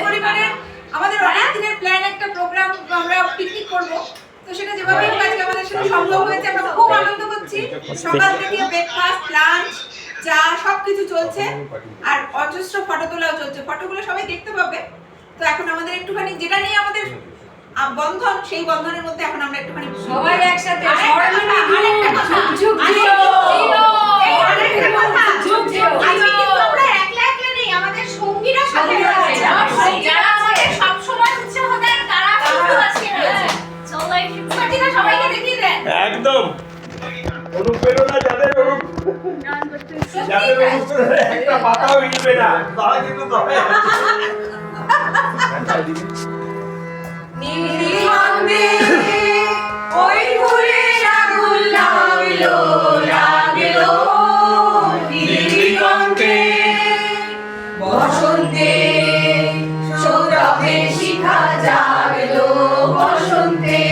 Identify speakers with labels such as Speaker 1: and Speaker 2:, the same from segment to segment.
Speaker 1: পরিবারের আমাদের অনেক দিনের প্ল্যান একটা প্রোগ্রাম, আমরা পিকনিক করব। তো সেটা যেভাবে আজকে আমাদের সাথে সম্ভব হয়েছে, আমরা খুব আনন্দ করছি। সকাল থেকে ব্রেকফাস্ট, লাঞ্চ, চা সবকিছু চলছে, আর অজস্র ফটো তোলাও চলছে। ফটোগুলো সবাই দেখতে পাবে। তো এখন আমাদের একটুখানি যেটা নিয়ে আমাদের বন্ধন, সেই বন্ধনের মধ্যে এখন আমরা একটুখানি
Speaker 2: সবাই একসাথে
Speaker 1: আমাদের সঙ্গীরা সাথে আছে,
Speaker 2: যারা আমাদের সব সময় উৎসাহ দেন তারা কিন্তু আজকে রয়েছে। চলো একটু
Speaker 1: সবাইকে দেখিয়ে দেন।
Speaker 3: একদম অনুপ্রেরণা যাদের একটা পাতাও হিলবে না, তারা কিন্তু
Speaker 1: নীলিমান্তে ওই ফুলের আগুন লাগলো লাগলো, নীলিমান্তে বসন্তে সৌরভের শিখা জাগলো, বসন্তে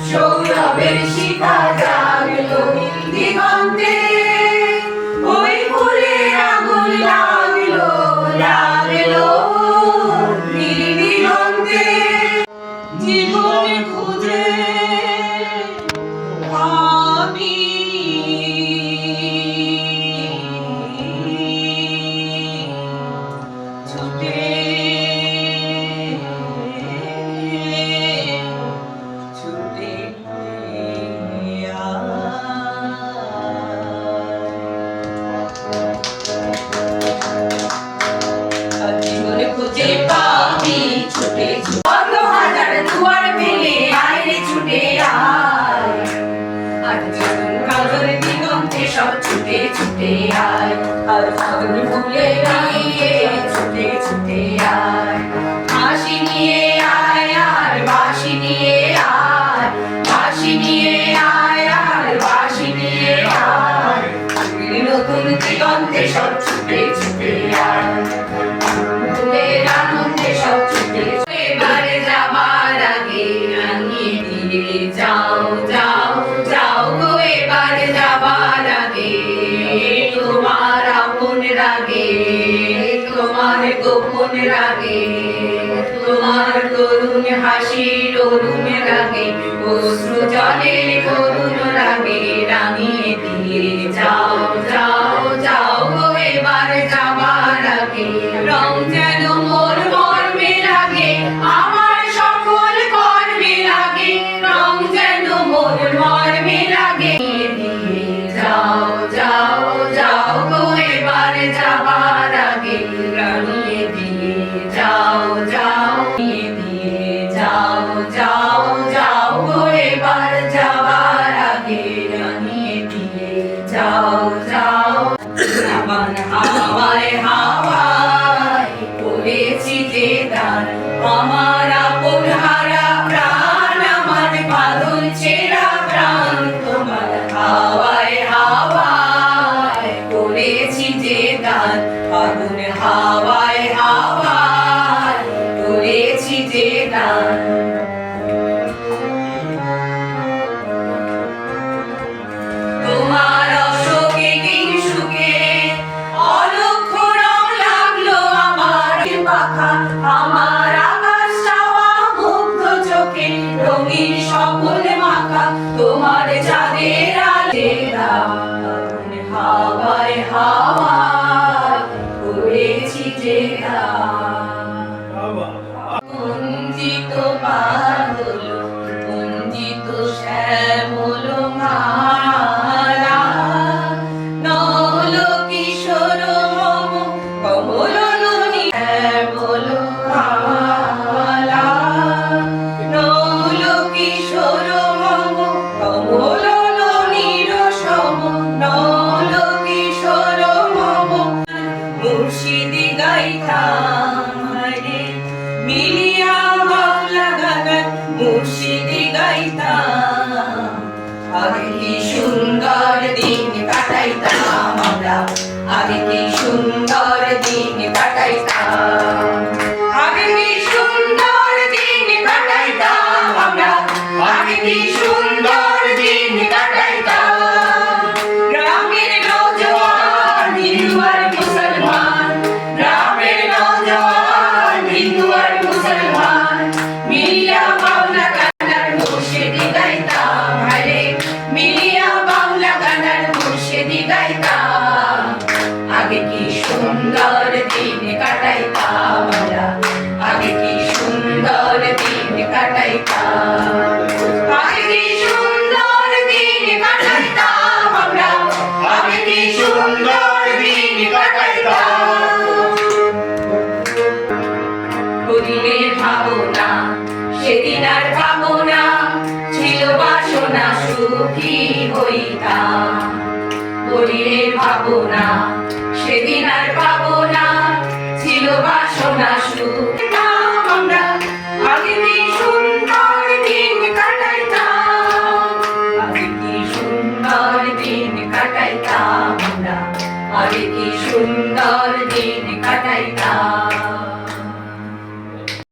Speaker 1: সৌরভের শিখা জাগলো, দিগন্তে ওই ফুলের আগুন লাগলো লাগলো, নীলিমান্তে জীবনে খুঁজে আমি ছুটে ছুটে জীবনে খুঁজে পাবি ছুটে কত হাজার দুয়ার পেলে আয় রে ছুটে আয়, আর জীবন কালোর দিগন্তে সব ছুটে ছুটে আয়, আর ফাগুন ফুলে দাঁড়িয়ে ছুটে ছুটে আয়, হাসি নিয়ে আয় আর বাঁশি নিয়ে আয়, বাঁশি নিয়ে আয় আর বাঁশি নিয়ে আয়, নতুন দিগন্তে সব ছুটে ছুটে আয়, ফুলের আনন্দে সব ছুটে এবারে যাবার আগে রাঙিয়ে দিয়ে যাও যাও যাও গো, এবারে যাবার আগে তোমার আপন রাগে, তোমার গোপন রাগে, তোমার করুণ হাসির অরুণ রাগে, অশ্রু জলের করুণ রাগে রাঙিয়ে দিয়ে যাও যাও যাও গো, এবারে যাবার আগে রং যেন মোর মর্মে লাগে, আমার সকল কর্মে লাগে, রং যেন মোর মর্মে লাগে, দিয়ে যাও যাও যাও গো, এবারে যাবার আগে রাঙিয়ে দিয়ে যাও যাও, দিয়ে যাও যাও যাও গো, এবার যাবার আগে রাঙিয়ে দিয়ে যাও যাও, আমার হাওয়ায় হাওয়ায় পড়েছি যে গান, আমার আপন হারা প্রাণ, আমার বাদল ছেঁড়া প্রাণ, তোমার হাওয়ায় হাওয়ায় পড়েছি যে গান, আগুন হাওয়ায় হাওয়ায় পড়েছি যে গান, তোমার অশোকে দিন সুখে অলক্ষ রং লাগলো আমার পাখা, আমার আকাশ চাওয়া মুগ্ধ চোখে রঙিন সকল মাখা, তোমার চাঁদের আলেরা হাওয়ায় হাওয়ায় পড়েছি যে কুঞ্জিত বাদল কুঞ্জিত শ্যামল মালা, নল কিশোর মম কমল ননি শ্যামল মালা, নল কিশোর মম কমল ননির সম, নল কিশোর মম মুর্শিদি গাইতাম রে মিলিয়া বাউলা গান, মুর্শিদি গাইতাম, আগে কি সুন্দর দিন কাটাইতাম আমরা, আগে কি সুন্দর দিন কাটাইতাম, আগে কি সুন্দর দিন কাটাইতাম আমরা, আগে কি সুন্দর দিন কাটাইতাম, গ্রামের নওজোয়ান হিন্দু আর মুসলমান, গ্রামের নওজোয়ান
Speaker 4: সেদিন আর পাবো না, ছিল বাসনা সুখী হইতাম। বলিরে ভাবনা, সেদিন আর পাবো না, ছিল বাসনা সুখ আমরা আগে